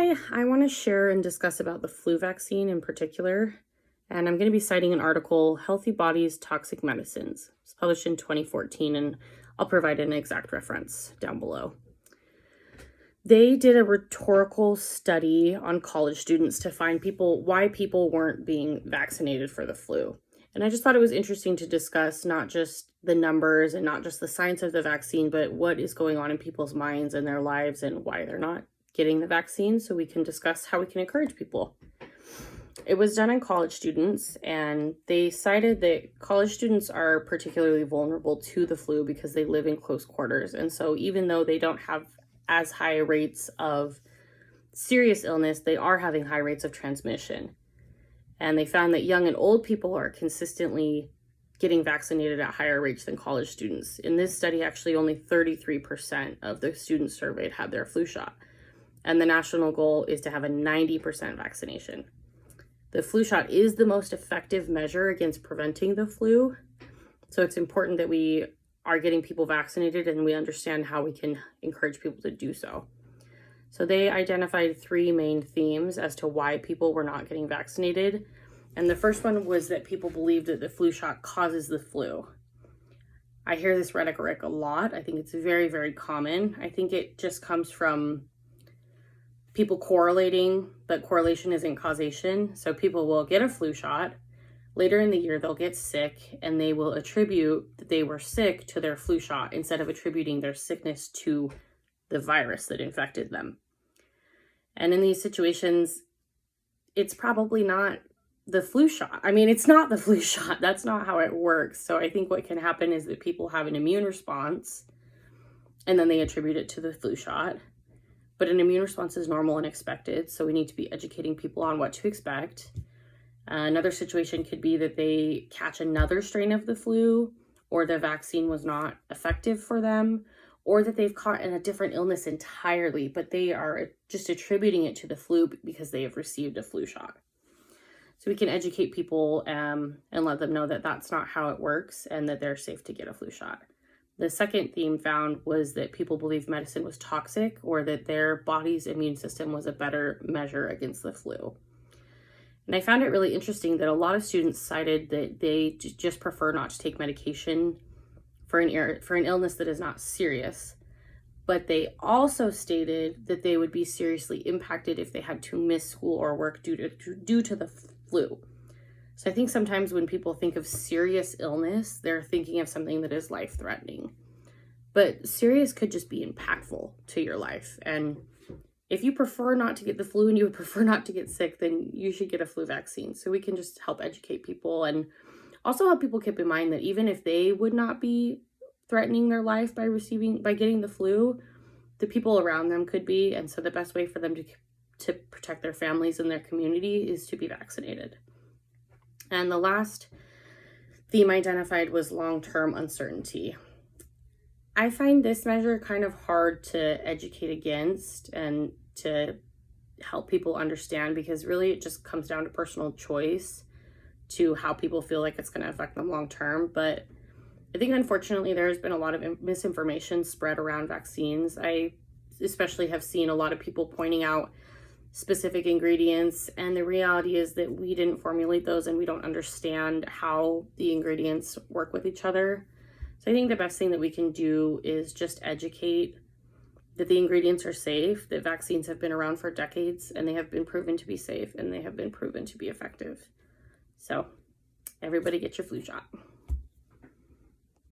Hi, I want to share and discuss about the flu vaccine in particular. And I'm going to be citing an article, Healthy Bodies, Toxic Medicines. It's published in 2014, and I'll provide an exact reference down below. They did a rhetorical study on college students to find why people weren't being vaccinated for the flu. And I just thought it was interesting to discuss not just the numbers and not just the science of the vaccine, but what is going on in people's minds and their lives and why they're not getting the vaccine, so we can discuss how we can encourage people. It was done on college students, and they cited that college students are particularly vulnerable to the flu because they live in close quarters. And so even though they don't have as high rates of serious illness, they are having high rates of transmission. And they found that young and old people are consistently getting vaccinated at higher rates than college students. In this study, actually only 33% of the students surveyed had their flu shot. And the national goal is to have a 90% vaccination. The flu shot is the most effective measure against preventing the flu. So it's important that we are getting people vaccinated and we understand how we can encourage people to do so. So they identified three main themes as to why people were not getting vaccinated. And the first one was that people believed that the flu shot causes the flu. I hear this rhetoric a lot. I think it's very, very common. I think it just comes from people correlating, but correlation isn't causation. So people will get a flu shot. Later in the year, they'll get sick, and they will attribute that they were sick to their flu shot instead of attributing their sickness to the virus that infected them. And in these situations, it's probably not the flu shot. I mean, it's not the flu shot. That's not how it works. So I think what can happen is that people have an immune response, and then they attribute it to the flu shot. But an immune response is normal and expected, so we need to be educating people on what to expect. Another situation could be that they catch another strain of the flu, or the vaccine was not effective for them, or that they've caught in a different illness entirely, but they are just attributing it to the flu because they have received a flu shot. So we can educate people and let them know that that's not how it works and that they're safe to get a flu shot. The second theme found was that people believed medicine was toxic, or that their body's immune system was a better measure against the flu. And I found it really interesting that a lot of students cited that they just prefer not to take medication for an illness that is not serious. But they also stated that they would be seriously impacted if they had to miss school or work due to the flu. So I think sometimes when people think of serious illness, they're thinking of something that is life-threatening. But serious could just be impactful to your life. And if you prefer not to get the flu and you would prefer not to get sick, then you should get a flu vaccine. So we can just help educate people and also help people keep in mind that even if they would not be threatening their life by getting the flu, the people around them could be. And so the best way for them to protect their families and their community is to be vaccinated. And the last theme identified was long-term uncertainty. I find this measure kind of hard to educate against and to help people understand, because really it just comes down to personal choice to how people feel like it's going to affect them long-term. But I think unfortunately there has been a lot of misinformation spread around vaccines. I especially have seen a lot of people pointing out specific ingredients, and the reality is that we didn't formulate those and we don't understand how the ingredients work with each other. So I think the best thing that we can do is just educate that the ingredients are safe, that vaccines have been around for decades and they have been proven to be safe and they have been proven to be effective. So everybody get your flu shot.